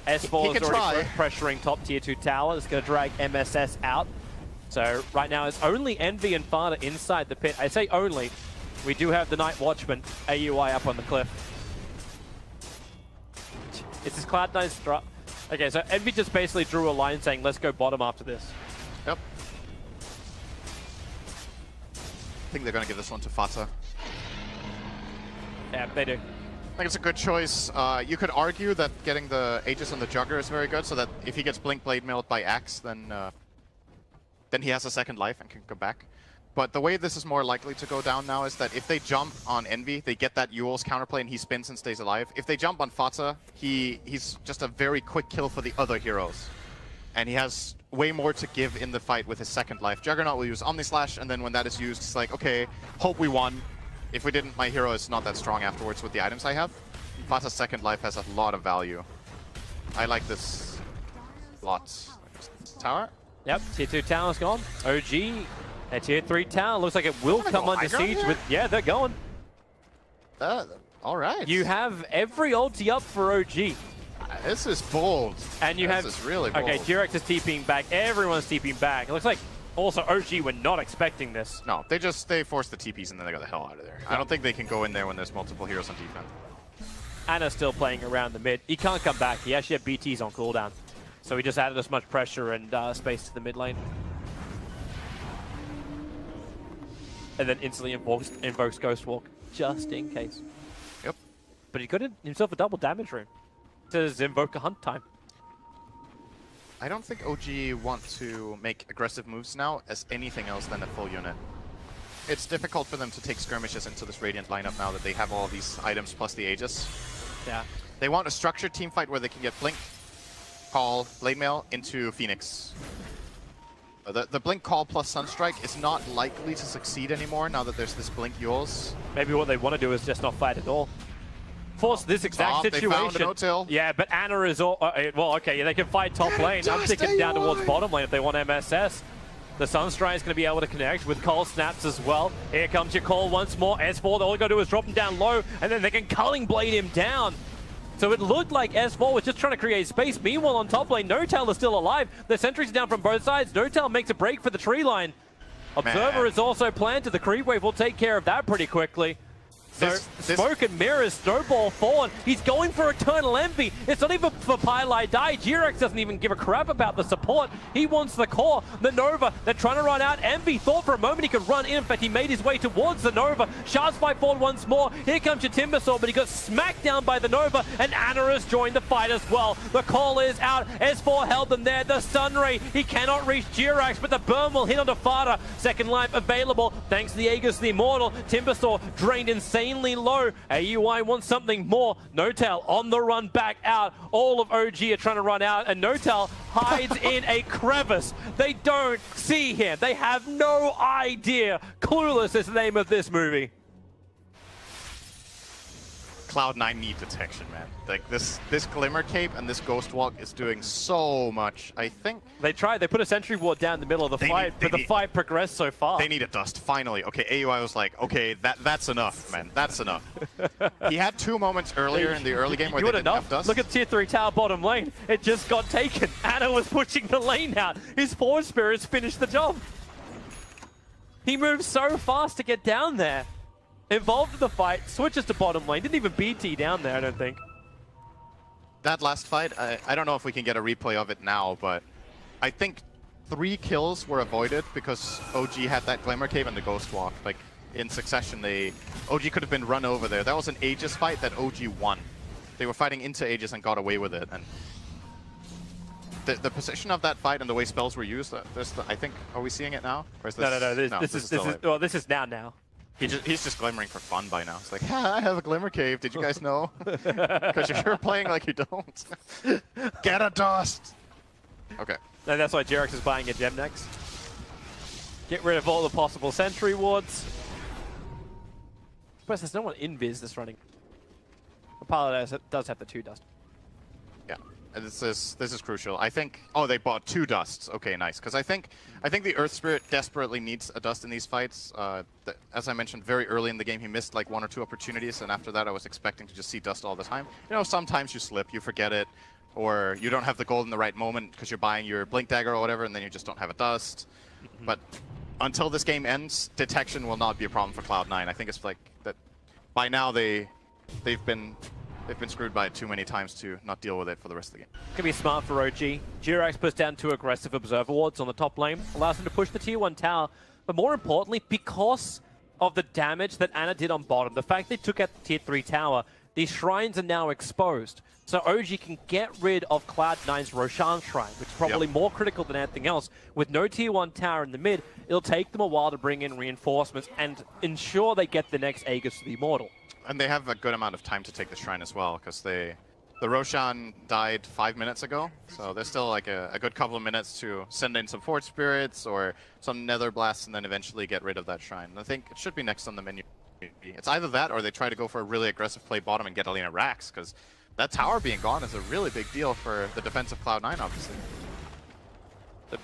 S4 is already pressuring top tier 2 tower. It's going to drag MSS out. So right now it's only Envy and Fata inside the pit. I say only. We do have the Night Watchman, AUI up on the cliff. This is Cloud9's strat. Okay, so Envy just basically drew a line saying, let's go bottom after this. Yep. I think they're going to give this one to Fata. Yeah, they do. I think it's a good choice. You could argue that getting the Aegis on the Jugger is very good, so that if he gets Blink Blade Mailed by Axe, then he has a second life and can come back. But the way this is more likely to go down now is that if they jump on Envy, they get that Yules counterplay and he spins and stays alive. If they jump on Fata, he's just a very quick kill for the other heroes. And he has way more to give in the fight with his second life. Juggernaut will use Omni Slash, and then when that is used, it's like, okay, hope we won. If we didn't, my hero is not that strong afterwards with the items I have. Fata's second life has a lot of value. I like this a lot. Tower? Yep, tier 2 tower's gone. OG, a tier 3 tower looks like it will come under siege with. Yeah, they're going. All right. You have every ulti up for OG. This is bold. And you this is really bold. Okay, Jirex is TPing back. Everyone's TPing back. It looks like also OG were not expecting this. No, they forced the TPs and then they got the hell out of there. I don't think they can go in there when there's multiple heroes on defense. Anna's still playing around the mid. He can't come back. He actually had BTs on cooldown. So he just added as much pressure and space to the mid lane. And then instantly invokes Ghost Walk, just in case. Yep. But he got himself a double damage rune. Says invoke a hunt time. I don't think OG want to make aggressive moves now as anything else than a full unit. It's difficult for them to take skirmishes into this Radiant lineup now that they have all these items plus the Aegis. Yeah. They want a structured team fight where they can get Blink, Call, Blade Mail into Phoenix. The Blink Call plus Sunstrike is not likely to succeed anymore now that there's this Blink Yules. Maybe what they want to do is just not fight at all. Force this exact situation. They found an no-till. Yeah, but Anna is all... well, okay, they can fight top lane. I'm thinking down towards bottom lane if they want MSS. The Sunstrike is going to be able to connect with Cole snaps as well. Here comes your call once more. S4, all they got to do is drop him down low, and then they can Culling Blade him down. So it looked like S4 was just trying to create space. Meanwhile, on top lane, No-Tail is still alive. The sentries are down from both sides. No-Tail makes a break for the tree line. Observer is also planted. The creep wave will take care of that pretty quickly. So Smoke and Mirrors snowball forward. He's going for Eternal Envy. It's not even for Pylai Die. Jirex doesn't even give a crap about the support. He wants the core. The Nova, they're trying to run out. Envy thought for a moment he could run in. In fact, he made his way towards the Nova. Shards fight forward once more. Here comes your Timbersaw, but he got smacked down by the Nova, and Anna has joined the fight as well. The call is out. S4 held them there. The Stun Ray, he cannot reach Jirex, but the burn will hit onto Fada. Second life available thanks to the Aegis, the Immortal. Timbersaw drained insanely low. AUI wants something more. No-Tail on the run back out. All of OG are trying to run out, and No-Tail hides in a crevice. They don't see him. They have no idea. Clueless is the name of this movie. Cloud9 need detection, man. Like this Glimmer Cape and this Ghost Walk is doing so much. I think they tried. They put a sentry ward down in the middle of the fight, but the fight progressed so far. They need a dust finally. Okay, AUI was like, okay, that's enough, man. That's enough. He had 2 moments earlier in the early game where they didn't have dust. Look at tier 3 tower bottom lane. It just got taken. Anna was pushing the lane out. His Force Spirits finished the job. He moved so fast to get down there. Involved in the fight, switches to bottom lane. Didn't even BT down there, I don't think. That last fight, I don't know if we can get a replay of it now, but I think 3 kills were avoided because OG had that Glimmer Cave and the Ghost Walk. Like, in succession, OG could have been run over there. That was an Aegis fight that OG won. They were fighting into Aegis and got away with it. And the position of that fight and the way spells were used, I think, are we seeing it now? Or is this, no. This is now. He's just glimmering for fun by now. It's like, I have a Glimmer Cave. Did you guys know? Because you're playing like you don't. Get a dust! Okay. And that's why Jirex is buying a gem next. Get rid of all the possible sentry wards. Plus, there's no one in Viz that's running. Apollo does have the 2 dust. Yeah. And this is crucial. I think. Oh, they bought 2 dusts. Okay, nice. Because I think the Earth Spirit desperately needs a dust in these fights. As I mentioned, very early in the game, he missed like 1 or 2 opportunities, and after that, I was expecting to just see dust all the time. You know, sometimes you slip, you forget it, or you don't have the gold in the right moment because you're buying your Blink Dagger or whatever, and then you just don't have a dust. But until this game ends, detection will not be a problem for Cloud9. I think it's like that. By now, they've been screwed by it too many times to not deal with it for the rest of the game. Could be smart for OG. Jirex puts down 2 aggressive Observer wards on the top lane, allows him to push the tier 1 tower, but more importantly, because of the damage that Anna did on bottom, the fact they took out the tier 3 tower, these shrines are now exposed. So OG can get rid of Cloud9's Roshan Shrine, which is probably more critical than anything else. With no tier 1 tower in the mid, it'll take them a while to bring in reinforcements and ensure they get the next Aegis to the Immortal. And they have a good amount of time to take the shrine as well, because the Roshan died 5 minutes ago, so there's still like a good couple of minutes to send in some Force Spirits or some Nether Blasts and then eventually get rid of that shrine. And I think it should be next on the menu. It's either that or they try to go for a really aggressive play bottom and get Alina Rax, because that tower being gone is a really big deal for the defense of Cloud9, obviously. A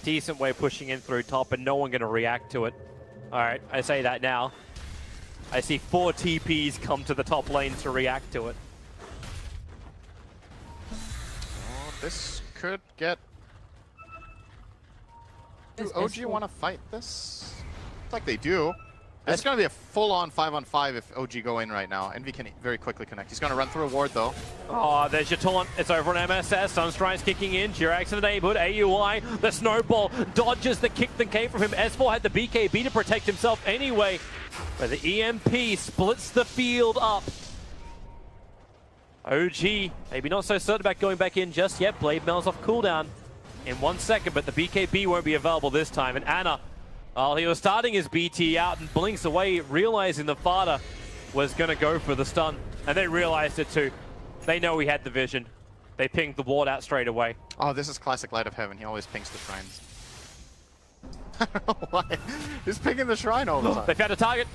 decent way pushing in through top and no one going to react to it. Alright, I say that now. I see 4 TPs come to the top lane to react to it. Oh, this could get... Do OG want to fight this? It's like they do. It's going to be a full-on 5-on-5 if OG go in right now. Envy can very quickly connect. He's going to run through a ward, though. Oh, there's your taunt. It's over on MSS. Sunstride's kicking in. Jirax in the neighborhood. AUI, the snowball, dodges the kick that came from him. S4 had the BKB to protect himself anyway. But the EMP splits the field up. OG, maybe not so certain about going back in just yet. Blade Mail's off cooldown in 1 second, but the BKB won't be available this time. And Ana, well, he was starting his BT out and blinks away, realizing the Fada was going to go for the stun. And they realized it too. They know he had the vision. They pinged the ward out straight away. Oh, this is classic Light of Heaven. He always pings the shrines. I don't know why. He's pinging the shrine all the time. They found a target.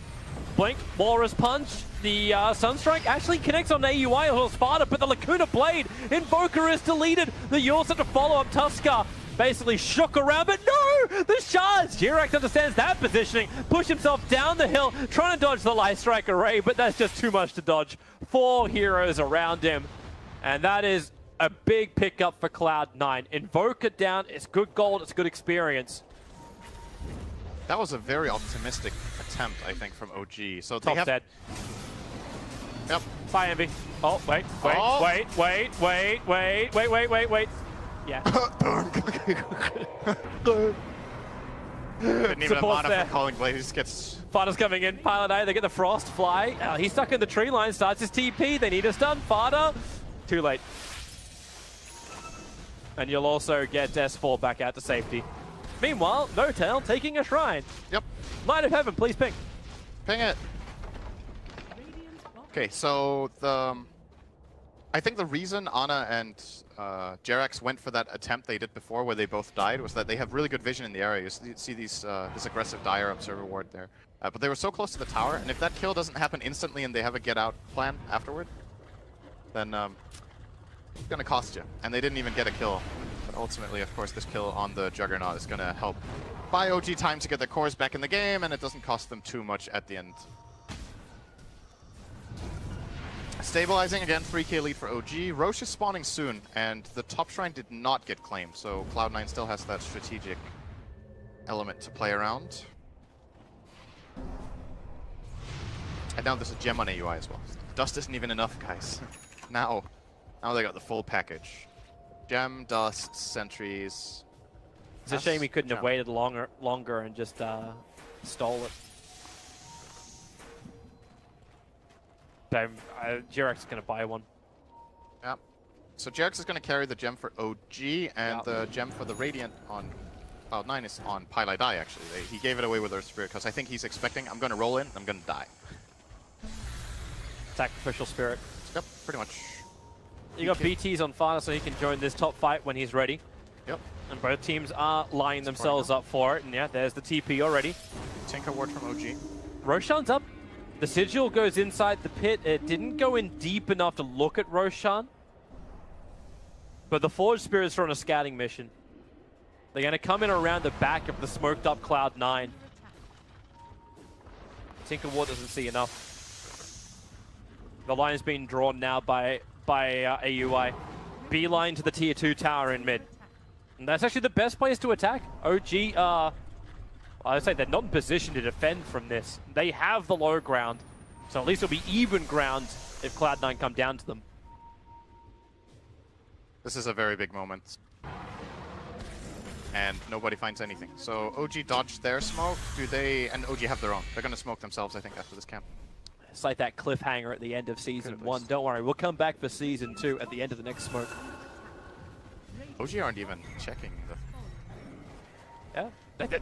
Blink, Walrus Punch. The Sunstrike actually connects on AUI or Sparta, but the Lacuna Blade. Invoker is deleted. The Yaws have to follow up Tuskar. Basically shook around, but no! The shards! Jirax understands that positioning, push himself down the hill, trying to dodge the Light Strike array, but that's just too much to dodge. 4 heroes around him, and that is a big pickup for Cloud9. Invoker down, it's good gold, it's good experience. That was a very optimistic attempt, I think, from OG. So they Top have... dead. Yep. Bye, Envy. Oh, wait. Yeah. Didn't even have Support's mana there. for calling blade. He just gets... Fada's coming in. Pilot A, they get the Frost Fly. He's stuck in the tree line, starts his TP. They need a stun. Fada, too late. And you'll also get S4 back out to safety. Meanwhile, No-Tail taking a shrine. Yep. Light of Heaven, please ping. Ping it. Okay, so I think the reason Ana and Jerax went for that attempt they did before where they both died was that they have really good vision in the area. You see these, this aggressive Dire Observer ward there. But they were so close to the tower, and if that kill doesn't happen instantly and they have a get-out plan afterward, then it's going to cost you. And they didn't even get a kill. But ultimately, of course, this kill on the Juggernaut is going to help buy OG time to get their cores back in the game, and it doesn't cost them too much at the end. Stabilizing again, 3k lead for OG. Roche is spawning soon, and the top shrine did not get claimed, so Cloud9 still has that strategic element to play around. And now there's a gem on AUI as well. Dust isn't even enough, guys. Now they got the full package. Gem, dust, sentries. It's a shame he couldn't have waited longer and just stole it. Jirax is going to buy one. Yep. So Jirax is going to carry the gem for OG, and the gem for the Radiant on Cloud9 is on Pilot Die, actually. He gave it away with Earth Spirit, because I think he's expecting, I'm going to roll in, I'm going to die. Sacrificial Spirit. Yep, pretty much. You got BTs on Fana, so he can join this top fight when he's ready. Yep. And both teams are lining themselves up for it, and yeah, there's the TP already. Tinker ward from OG. Roshan's up. The Sigil goes inside the pit. It didn't go in deep enough to look at Roshan. But the Forge Spirits are on a scouting mission. They're going to come in around the back of the smoked up Cloud9. Tinker Ward doesn't see enough. The line's being drawn now by AUI. Beeline to the tier 2 tower in mid. And that's actually the best place to attack. OG I'd say they're not in position to defend from this. They have the low ground, so at least it'll be even ground if Cloud9 come down to them. This is a very big moment. And nobody finds anything. So OG dodged their smoke. And OG have their own. They're going to smoke themselves, I think, after this camp. It's like that cliffhanger at the end of Season 1. Don't worry, we'll come back for Season 2 at the end of the next smoke. OG aren't even checking the... Yeah.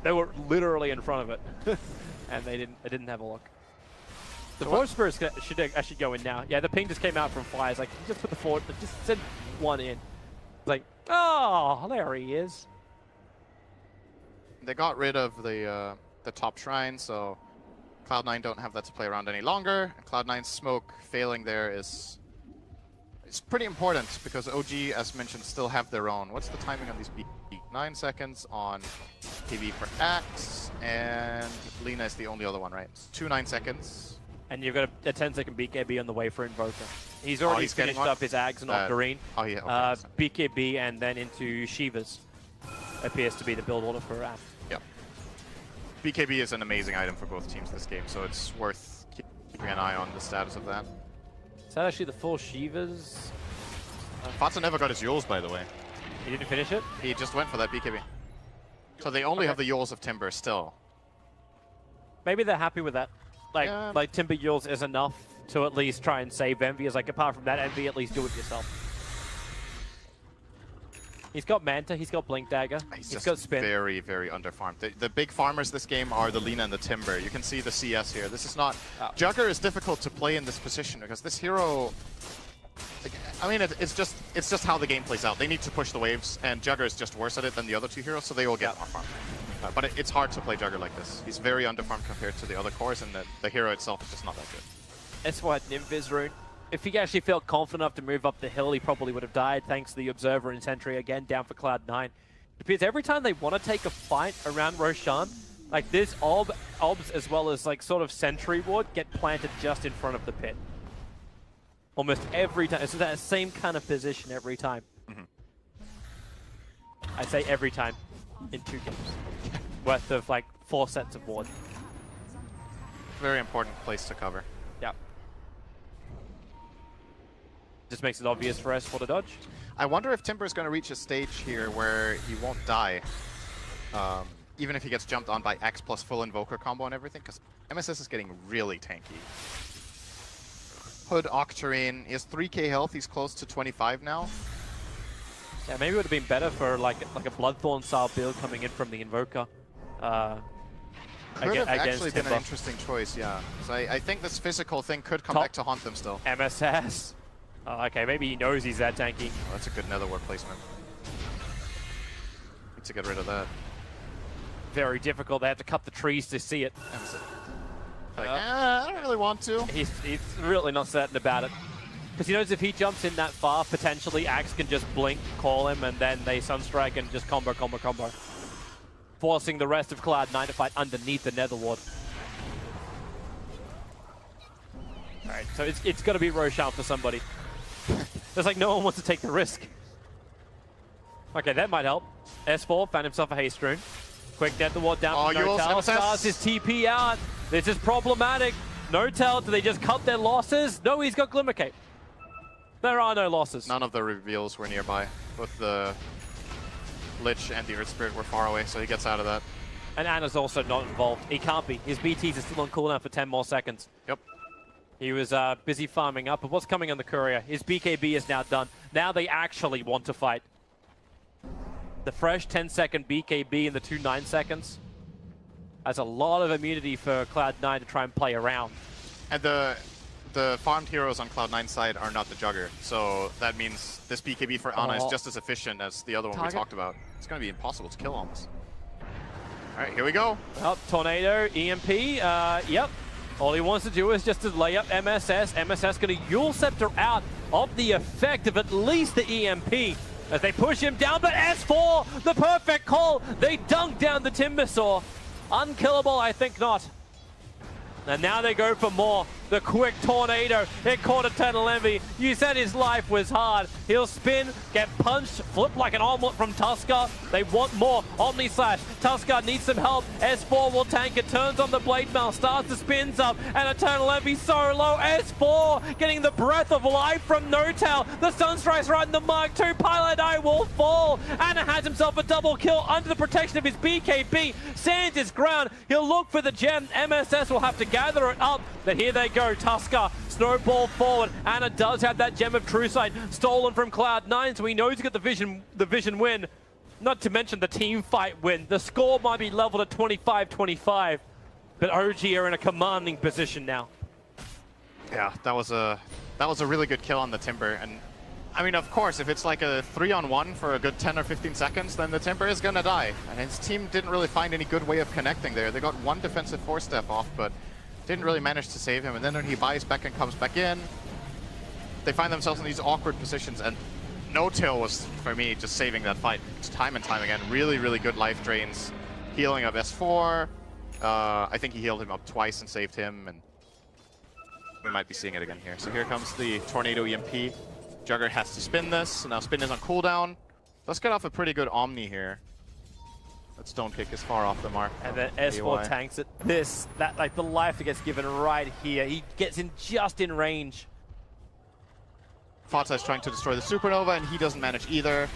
They were literally in front of it, and they didn't have a look. The Forge Spirits should actually go in now. Yeah, the ping just came out from Flyers. Like, just put the forward, just send one in. Like, oh, there he is. They got rid of the top shrine, so Cloud9 don't have that to play around any longer. Cloud9's smoke failing there is pretty important because OG, as mentioned, still have their own. What's the timing on these B? 9 seconds on PV for Axe, and Lina is the only other one, right? It's 2 9 seconds. And you've got a 10-second BKB on the way for Invoker. He's already finished up his Ags and Octarine. Oh yeah, okay. BKB and then into Shivas appears to be the build order for Amp. Yep. BKB is an amazing item for both teams this game, so it's worth keeping an eye on the status of that. Is that actually the full Shivas? Fatsa never got his Yules, by the way. He didn't finish it? He just went for that BKB. So they only have the Yules of Timber still. Maybe they're happy with that. Like Timber Yules is enough to at least try and save Envy. It's like, apart from that, Envy, at least do it yourself. He's got Manta, he's got Blink Dagger, he's got Spin. Very, very underfarmed. The big farmers this game are the Lina and the Timber. You can see the CS here. This is not... Jugger is difficult to play in this position because this hero... Like, I mean, it's just how the game plays out. They need to push the waves, and Jugger is just worse at it than the other two heroes, so they will get more farm. But it's hard to play Jugger like this. He's very underfarmed compared to the other cores, and the hero itself is just not that good. That's why Nymph rune. If he actually felt confident enough to move up the hill, he probably would have died, thanks to the Observer and Sentry again down for Cloud9. It appears every time they want to take a fight around Roshan, like this Obs as well as like sort of Sentry ward get planted just in front of the pit. Almost every time. It's that same kind of position every time. I say every time in 2 games. Worth of like 4 sets of ward. Very important place to cover. Yeah. Just makes it obvious for S4 to dodge. I wonder if Timber is going to reach a stage here where he won't die. Even if he gets jumped on by X plus full Invoker combo and everything, because MSS is getting really tanky. Hood, Octarine, he has 3k health, he's close to 25 now. Yeah, maybe it would have been better for like a Bloodthorn style build coming in from the Invoker. Could have actually been an interesting choice, yeah. So I think this physical thing could come back to haunt them still. MSS. Oh, okay, maybe he knows he's that tanky. Oh, that's a good nether ward placement. Need to get rid of that. Very difficult, they have to cut the trees to see it. Like, I don't really want to. He's really not certain about it. Because he knows if he jumps in that far, potentially Axe can just blink, call him, and then they Sunstrike and just combo. Forcing the rest of Cloud9 to fight underneath the nether ward. Alright, so it's got to be Roshan for somebody. There's like no one wants to take the risk. Okay, that might help. S4 found himself a haste rune. Quick nether ward down from Notel. Stars his TP out. This is problematic. Notel, do they just cut their losses? No, he's got Glimmer Cape. There are no losses. None of the reveals were nearby. Both the Lich and the Earth Spirit were far away, so he gets out of that. And Anna's also not involved. He can't be. His BTs are still on cooldown for 10 more seconds. Yep. He was busy farming up, but what's coming on the courier? His BKB is now done. Now they actually want to fight. The fresh 10-second BKB in the 2 9 seconds. That's a lot of immunity for Cloud9 to try and play around. And the farmed heroes on Cloud9 side are not the Jugger, so that means this BKB for Ana is just as efficient as the other one we talked about. It's going to be impossible to kill almost. Alright, here we go. Well, Tornado, EMP, yep. All he wants to do is just to lay up MSS. MSS going to Yule Scepter out of the effect of at least the EMP. As they push him down, but S4, the perfect call. They dunk down the Timbersaw. Unkillable, I think not. And now they go for more. The quick tornado. It caught Eternal Envy. You said his life was hard. He'll spin, get punched, flip like an omelet from Tusker. They want more. Omni Slash. Tusker needs some help. S4 will tank it. Turns on the Blade Mail. Starts the spins up. And Eternal Envy so low. S4 getting the breath of life from Notel. The Sunstrike's right in the mark. 2 Pilot Eye will fall. Anna has himself a double kill under the protection of his BKB. Stands his ground. He'll look for the gem. MSS will have to gather it up. But here they go. Tusker, snowball forward. Anna does have that Gem of True Sight stolen from Cloud9, so he knows he's got the vision win. Not to mention the team fight win. The score might be leveled at 25-25, but OG are in a commanding position now. Yeah, that was a really good kill on the Timber, and I mean, of course, if it's like a 3-on-1 for a good 10 or 15 seconds, then the Timber is gonna die. And his team didn't really find any good way of connecting there. They got one defensive 4-step off, but didn't really manage to save him. And then when he buys back and comes back in, they find themselves in these awkward positions. And No-Till was, for me, just saving that fight time and time again. Really, really good life drains. Healing of S4. I think he healed him up twice and saved him. And We might be seeing it again here. So here comes the Tornado EMP. Jugger has to spin this. So now spin is on cooldown. Let's get off a pretty good Omni here. That stone kick is far off the mark. And then S4 AY. tanks it. Like the life that gets given right here. He gets in just in range. Fata is trying to destroy the Supernova, and he doesn't manage either.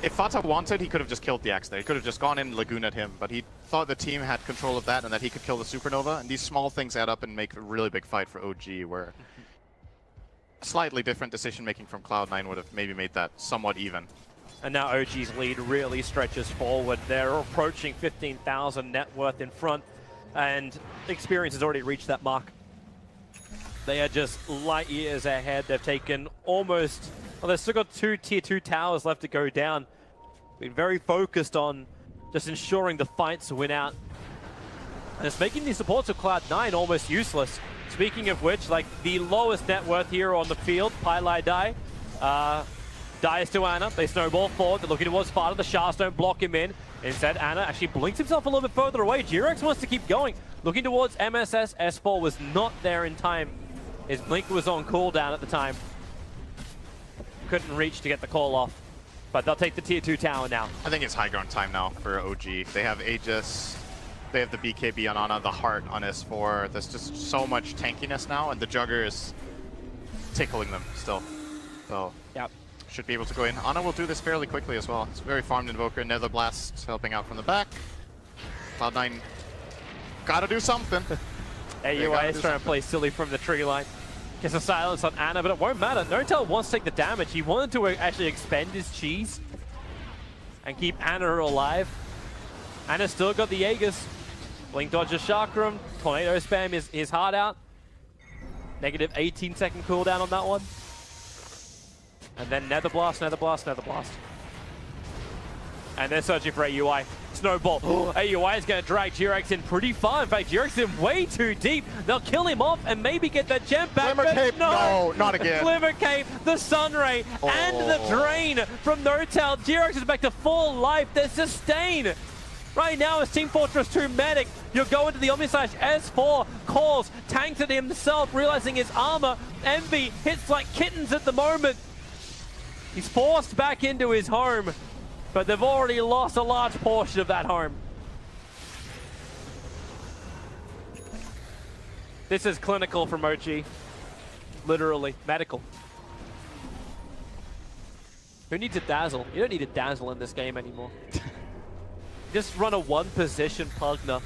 If Fata wanted, he could have just killed the Axe there. He could have just gone in Lagoon at him, but he thought the team had control of that and that he could kill the Supernova, and these small things add up and make a really big fight for OG, where slightly different decision-making from Cloud9 would have maybe made that somewhat even. And now OG's lead really stretches forward. They're approaching 15,000 net worth in front, and Experience has already reached that mark. They are just light years ahead. They've taken almost... Well, they've still got 2 tier 2 towers left to go down. Been very focused on just ensuring the fights win out. And it's making the supports of Cloud9 almost useless. Speaking of which, like the lowest net worth hero on the field, Pylai Dai. Dai is to Ana. They snowball forward. They're looking towards Fata. The Shards don't block him in. Instead, Ana actually blinks himself a little bit further away. G-Rex wants to keep going. Looking towards MSS. S4 was not there in time. His blink was on cooldown at the time. Couldn't reach to get the call off. But they'll take the tier 2 tower now. I think it's high ground time now for OG. They have Aegis, they have the BKB on Ana, the Heart on S4. There's just so much tankiness now, and the Jugger is tickling them still. So, Yep. should be able to go in. Ana will do this fairly quickly as well. It's very farmed Invoker. Nether Blast helping out from the back. Cloud9 gotta do something. AUI is trying to play silly from the tree line. Gets a silence on Ana, but it won't matter. Notel wants to take the damage. He wanted to actually expend his cheese and keep Ana alive. Ana's still got the Aegis. Blink dodges Chakram. Tornado spam his heart out. Negative 18-second cooldown on that one. And then Nether Blast, Nether Blast, Nether Blast. And they're searching for AUI. Snowball. AUI is going to drag G-Rex in pretty far. In fact, G-Rex in way too deep. They'll kill him off and maybe get that gem back. Glimmer Cape. No, not again. Glimmer Cape, the Sunray, and the Drain from Notel. G-Rex is back to full life. There's Sustain. Right now, as Team Fortress 2 medic, you're going to the Omnislash. S4 calls, tanks it himself, realizing his armor. Envy hits like kittens at the moment. He's forced back into his home, but they've already lost a large portion of that home. This is clinical from OG. Literally, medical. Who needs a dazzle? You don't need a dazzle in this game anymore. Just run a one-position Pugna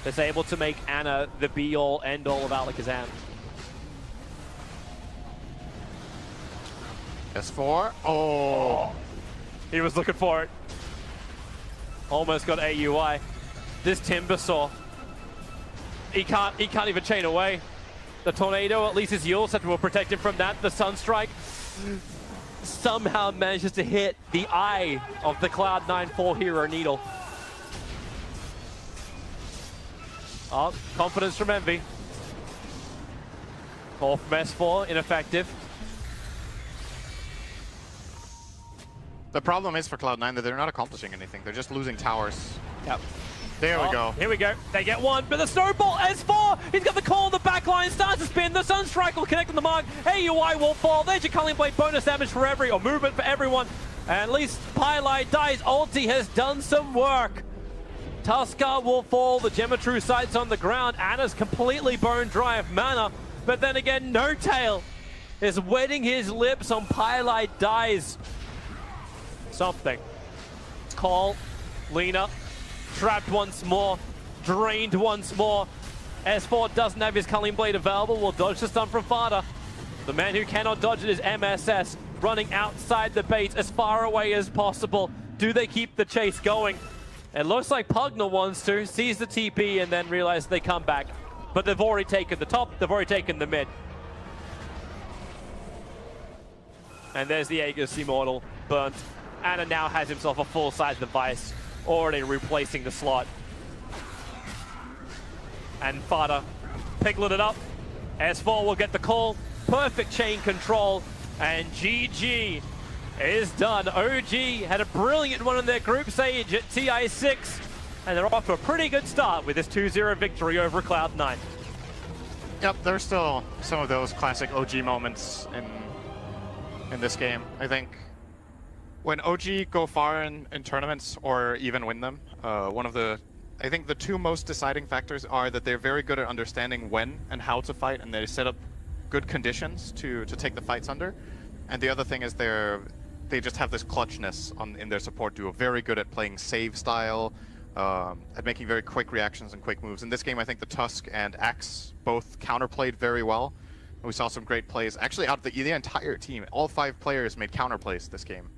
that's able to make Ana the be-all, end-all of Alakazam. S4. Oh. He was looking for it. Almost got AUI. This Timbersaw. He can't even chain away. The Tornado, at least his Yule set will protect him from that. The Sunstrike somehow manages to hit the eye of the Cloud9 4-hero Needle. Oh, confidence from Envy. Call from S4, ineffective. The problem is for Cloud9 that they're not accomplishing anything. They're just losing towers. Yep. There we go. Here we go. They get one, but the Snowball, S4, he's got the call on the back line, starts to spin, the Sunstrike will connect on the mark, AUI will fall, there's your Culling Blade bonus damage for movement for everyone. And at least Pylai Dai's ulti has done some work. Tuskar will fall, the Geometry sights on the ground, Ana's completely bone dry of mana, but then again, Notail is wetting his lips on Pylai Dai's something. Call, Lina, trapped once more, drained once more. S4 doesn't have his Culling Blade available, will dodge the stun from Fata. The man who cannot dodge it is MSS, running outside the base as far away as possible. Do they keep the chase going? It looks like Pugna wants to, sees the TP and then realizes they come back. But they've already taken the top, they've already taken the mid. And there's the Aegis Immortal, burnt. Ana now has himself a full-size device, already replacing the slot. And Fata piglet it up. S4 will get the call. Perfect chain control. And GG is done. OG had a brilliant one in their group stage at Ti6. And they're off to a pretty good start with this 2-0 victory over Cloud9. Yep, there's still some of those classic OG moments in this game. I think when OG go far in tournaments or even win them, I think the two most deciding factors are that they're very good at understanding when and how to fight, and they set up good conditions to take the fights under. And the other thing is they just have this clutchness in their support duo. Very good at playing save style, at making very quick reactions and quick moves. In this game, I think the Tusk and Axe both counterplayed very well. We saw some great plays. Actually, out of the entire team, all 5 players made counterplays this game.